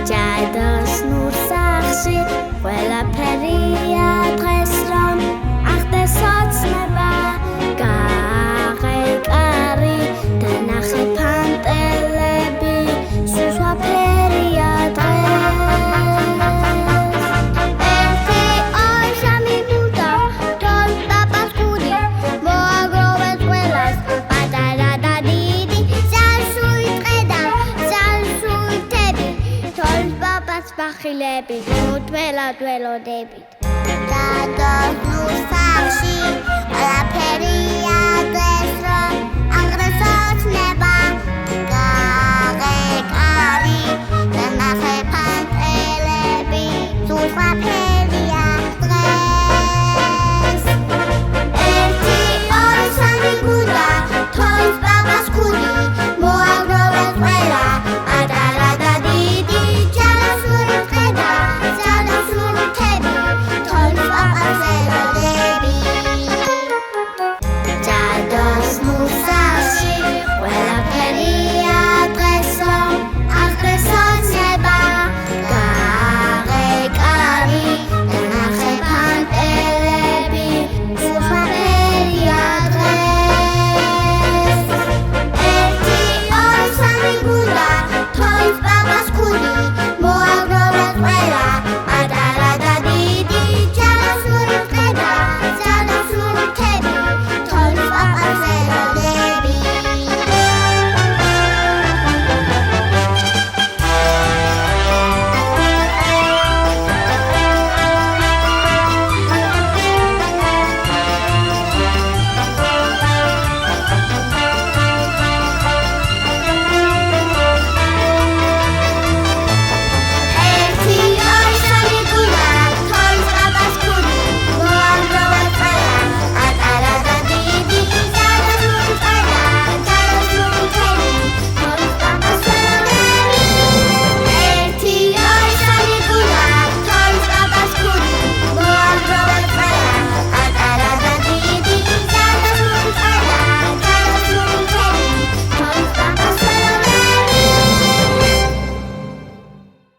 ჯადოს ნურსახში ყველაფერია დღეს რომ ახდეს ოცნება გაყეკარი და ნახე ფანტელები სუსვაფერია დღეს ერთი ოშამი მუდა თოლ პაპას გული მოაგროვეთ ყველას პატარა და დიდი ზალსუიტყედა ზალსუიტები თოლ პაპას ბახილები მუდმელად ველოდებით ჯადოს ნურსახში